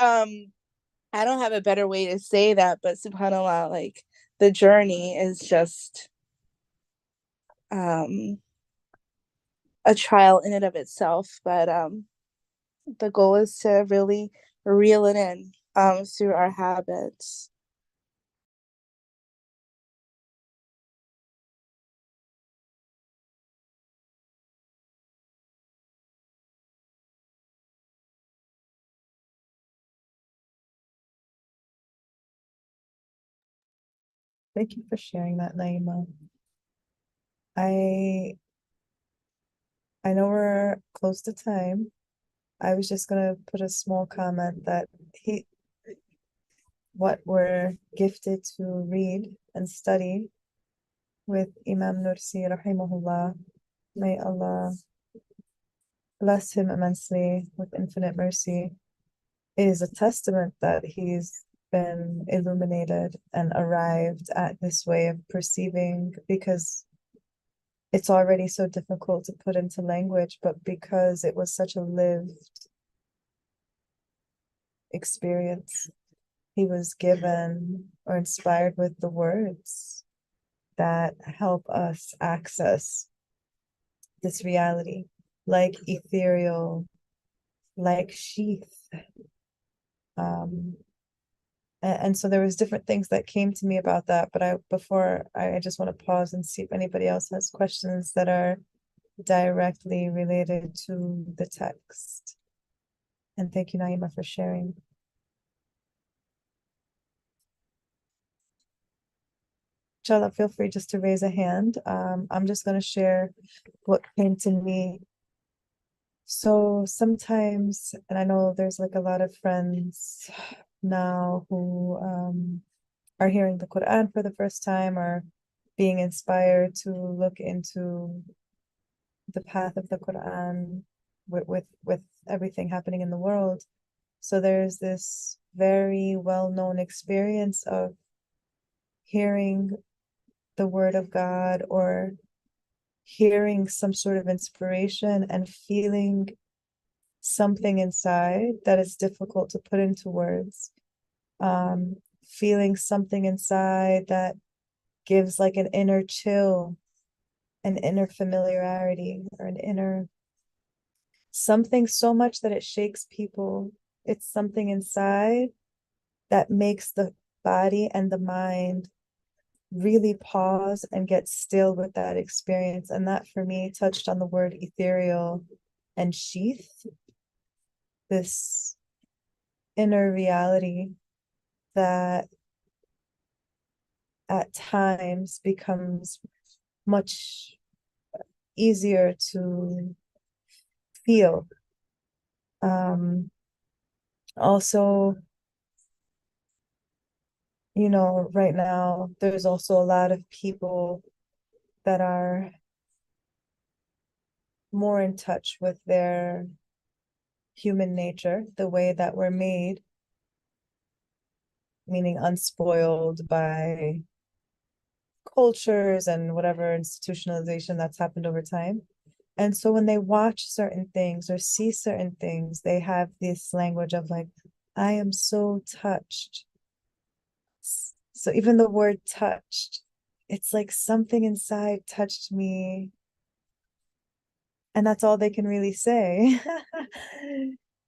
I don't have a better way to say that, but subhanAllah, like the journey is just a trial in and of itself. But the goal is to really reel it in through our habits. Thank you for sharing that, Naima. I know we're close to time. I was just gonna put a small comment that what we're gifted to read and study with Imam Nursi rahimahullah, may Allah bless him immensely with infinite mercy, is a testament that he's been illuminated and arrived at this way of perceiving, because it's already so difficult to put into language, but because it was such a lived experience, he was given or inspired with the words that help us access this reality, like ethereal, like sheath. And so there was different things that came to me about that, but I just want to pause and see if anybody else has questions that are directly related to the text. And thank you, Naima, for sharing. Inshallah, feel free just to raise a hand. I'm just going to share what came to me. So sometimes, and I know there's like a lot of friends now who are hearing the Quran for the first time, or being inspired to look into the path of the Quran with everything happening in the world. So there's this very well-known experience of hearing the word of God, or hearing some sort of inspiration and feeling something inside that is difficult to put into words. Feeling something inside that gives like an inner chill, an inner familiarity, or an inner something so much that it shakes people. It's something inside that makes the body and the mind really pause and get still with that experience. And that for me touched on the word ethereal and sheath, this inner reality that at times becomes much easier to feel. Also, you know, right now, there's also a lot of people that are more in touch with their human nature, the way that we're made, meaning unspoiled by cultures and whatever institutionalization that's happened over time. And so when they watch certain things or see certain things, they have this language of like, I am so touched. So even the word touched, it's like something inside touched me. And that's all they can really say,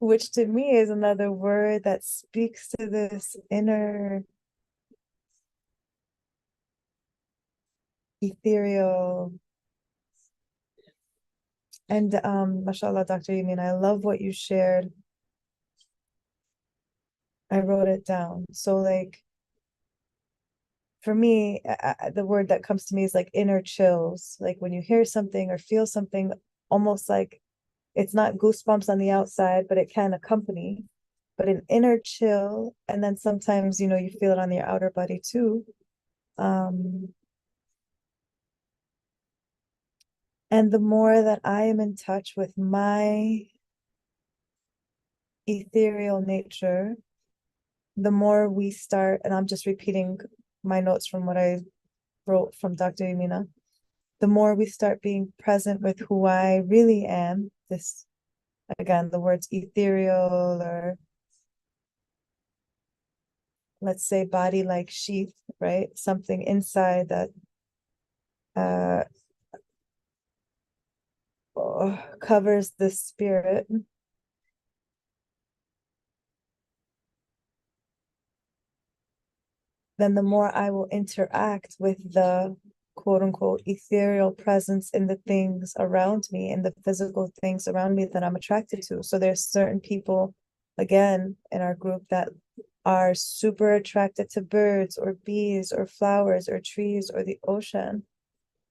which to me is another word that speaks to this inner ethereal. And mashallah, Dr. Yamin, I love what you shared. I wrote it down. So like, for me, the word that comes to me is like inner chills. Like when you hear something or feel something, almost like it's not goosebumps on the outside, but it can accompany, but an inner chill. And then sometimes, you know, you feel it on your outer body too. And the more that I am in touch with my ethereal nature, the more we start, and I'm just repeating my notes from what I wrote from Dr. Yamina, the more we start being present with who I really am, this, again, the words ethereal, or let's say body like sheath, right? Something inside that covers the spirit. Then the more I will interact with the quote unquote ethereal presence in the things around me, in the physical things around me that I'm attracted to. So there's certain people, again, in our group that are super attracted to birds or bees or flowers or trees or the ocean.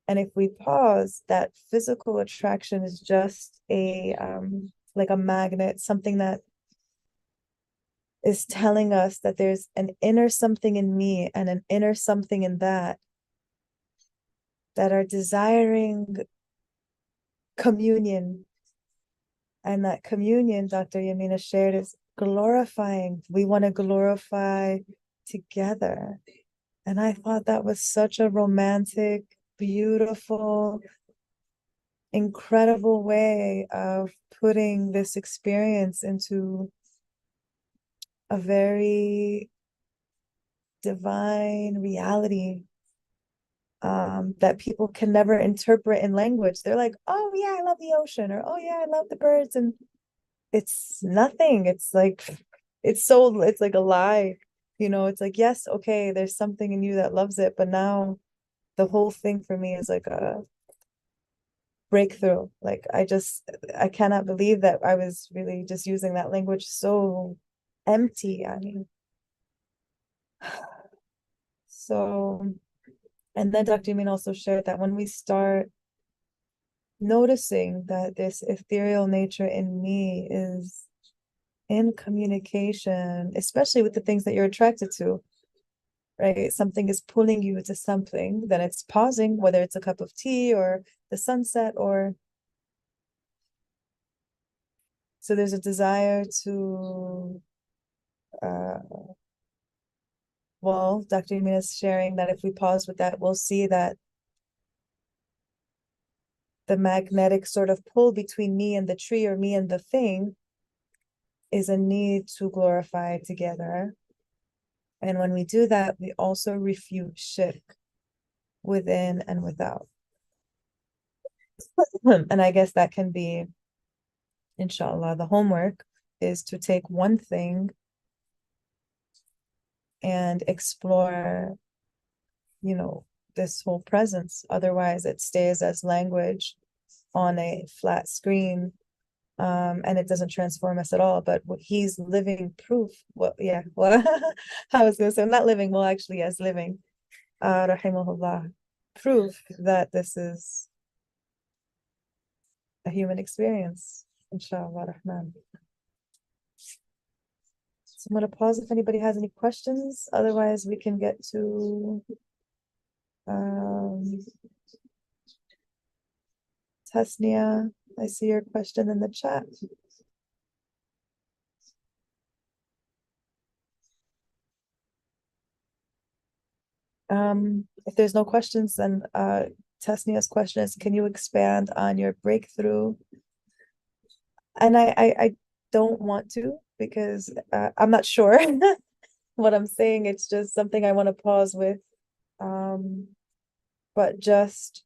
And if we pause, that physical attraction is just a like a magnet, something that is telling us that there's an inner something in me and an inner something in that are desiring communion. And that communion, Dr. Yamina shared, is glorifying. We want to glorify together. And I thought that was such a romantic, beautiful, incredible way of putting this experience into a very divine reality that people can never interpret in language. They're like, oh yeah, I love the ocean, or oh yeah, I love the birds, and it's nothing. It's like it's like a lie, you know. It's like, yes, okay, there's something in you that loves it, but now the whole thing for me is like a breakthrough. Like I cannot believe that I was really just using that language so empty. I mean, so, and then Dr. Yamin also shared that when we start noticing that this ethereal nature in me is in communication, especially with the things that you're attracted to, right? Something is pulling you to something, then it's pausing, whether it's a cup of tea or the sunset, or so there's a desire to well, Dr. Yamin is sharing that if we pause with that, we'll see that the magnetic sort of pull between me and the tree, or me and the thing, is a need to glorify together. And when we do that, we also refute shirk within and without. And I guess that can be inshallah, the homework is to take one thing and explore, this whole presence. Otherwise, it stays as language on a flat screen, and it doesn't transform us at all. But he's living proof. Well, yeah, well, I was gonna say not living, well, actually, yes, living, rahimahullah, proof that this is a human experience, inshallah rahman. So I'm gonna pause if anybody has any questions. Otherwise, we can get to Tasnia. I see your question in the chat. If there's no questions, then Tasnia's question is, can you expand on your breakthrough? And I don't want to, because I'm not sure what I'm saying. It's just something I want to pause with. But just,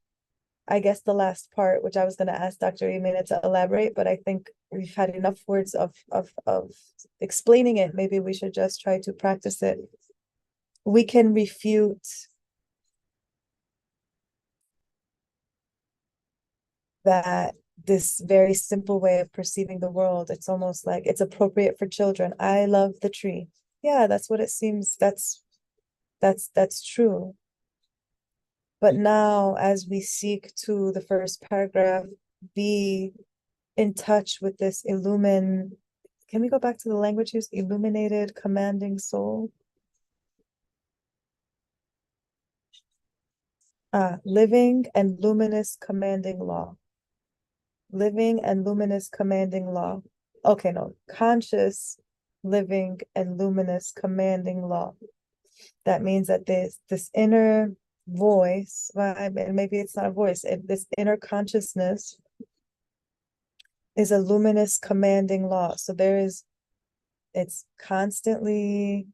I guess the last part, which I was going to ask Dr. Yamina to elaborate, but I think we've had enough words of explaining it. Maybe we should just try to practice it. We can refute that this very simple way of perceiving the world, it's almost like it's appropriate for children. I love the tree. Yeah, that's what it seems. That's true. But now, as we seek to the first paragraph, be in touch with this can we go back to the language use? Illuminated, commanding soul. Living and luminous commanding law. Living and luminous commanding law. Okay, no, conscious, living, and luminous commanding law. That means that this inner voice, and maybe it's not a voice, this inner consciousness is a luminous commanding law. So it's constantly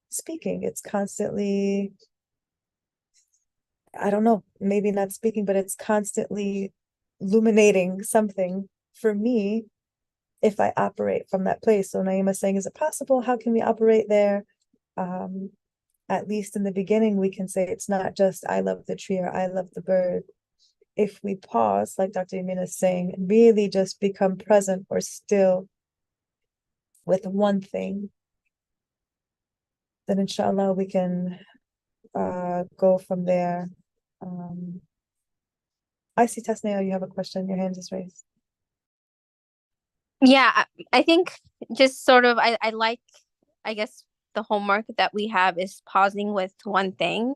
speaking, it's constantly, I don't know, maybe not speaking, but it's constantly illuminating something for me if I operate from that place. So Naima is saying, is it possible? How can we operate there? At least in the beginning, we can say it's not just I love the tree or I love the bird. If we pause, like Dr. Yamina is saying, really just become present or still with one thing, then inshallah we can go from there. I see Tasnea, you have a question. Your hand is raised. Yeah, I think just sort of, I like, I guess the homework that we have is pausing with one thing.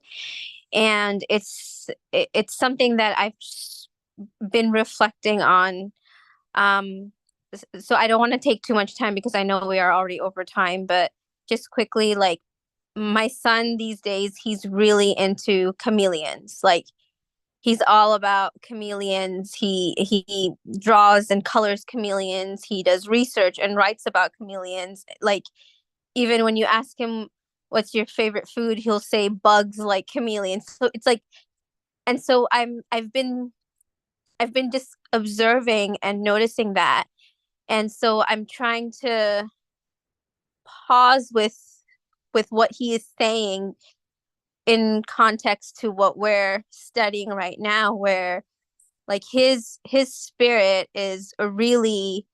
And it's something that I've been reflecting on. So I don't want to take too much time because I know we are already over time, but just quickly, like my son these days, he's really into chameleons. Like he's all about chameleons. He draws and colors chameleons. He does research and writes about chameleons. Like even when you ask him what's your favorite food, he'll say bugs like chameleons. So it's like, and so I've been just observing and noticing that. And so I'm trying to pause with what he is saying in context to what we're studying right now, where like his spirit is really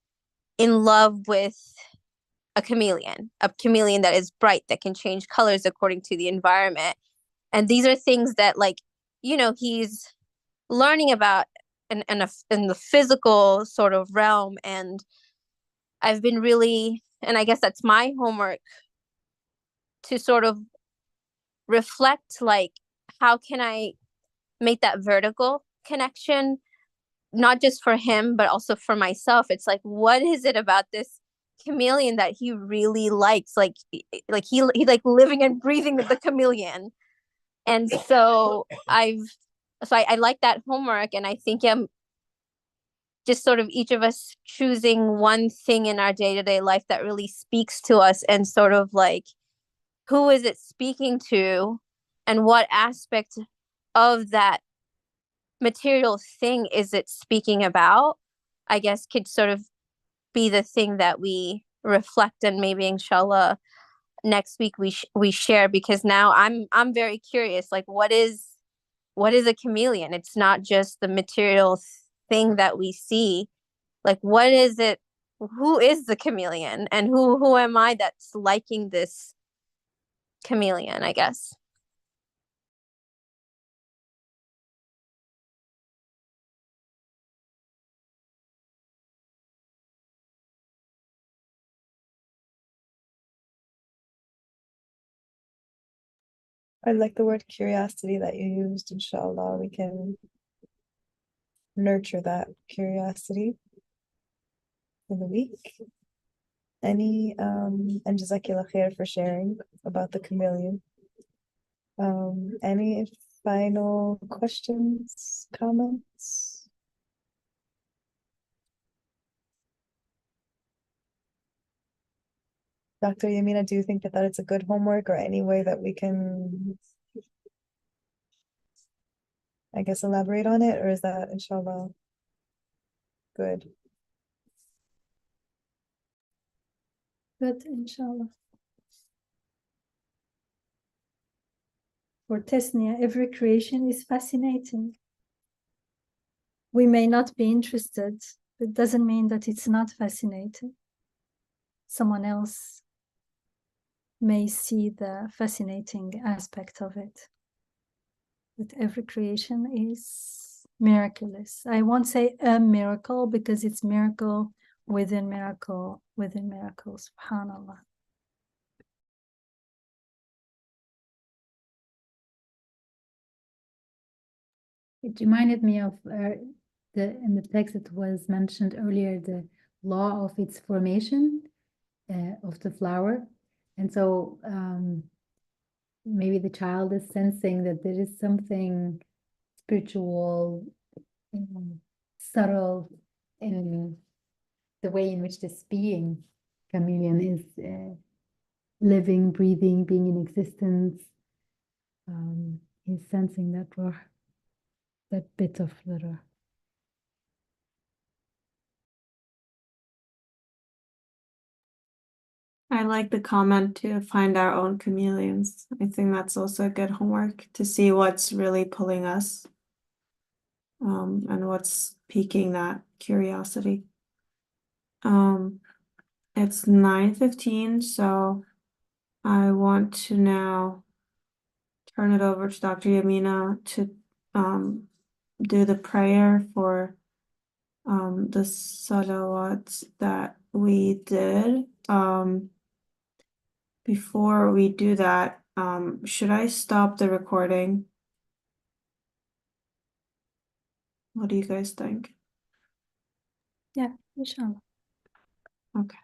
in love with a chameleon that is bright, that can change colors according to the environment. And these are things that, like, he's learning about in the physical sort of realm. And I've been really, and I guess that's my homework, to sort of reflect, like, how can I make that vertical connection, not just for him, but also for myself. It's like, what is it about this chameleon that he really likes? Like he like living and breathing with the chameleon. And so I like that homework. And I think just sort of each of us choosing one thing in our day-to-day life that really speaks to us, and sort of like, who is it speaking to, and what aspect of that material thing is it speaking about, I guess could sort of be the thing that we reflect, and maybe inshallah next week we share, because now I'm very curious, like what is a chameleon? It's not just the material thing that we see. Like what is it? Who is the chameleon, and who am I that's liking this chameleon, I guess. I like the word curiosity that you used. Inshallah, we can nurture that curiosity in the week. Any and Jazakallah khair for sharing about the chameleon. Any final questions, comments? Dr. Yamina, do you think that it's a good homework, or any way that we can, I guess, elaborate on it, or is that inshallah good? Good, inshallah. For Tesnia, every creation is fascinating. We may not be interested, but it doesn't mean that it's not fascinating. Someone else may see the fascinating aspect of it. But every creation is miraculous. I won't say a miracle, because it's miracle within miracle within miracle. SubhanAllah. It reminded me of in the text that was mentioned earlier, the law of its formation of the flower. And so maybe the child is sensing that there is something spiritual, subtle in the way in which this being, chameleon, is living, breathing, being in existence. He's sensing that ruh, that bit of the ruh. I like the comment to find our own chameleons. I think that's also a good homework to see what's really pulling us, and what's piquing that curiosity. It's 9:15, so I want to now turn it over to Dr. Yamina to do the prayer for the salawats that we did. Before we do that, should I stop the recording? What do you guys think? Yeah, inshallah. Okay.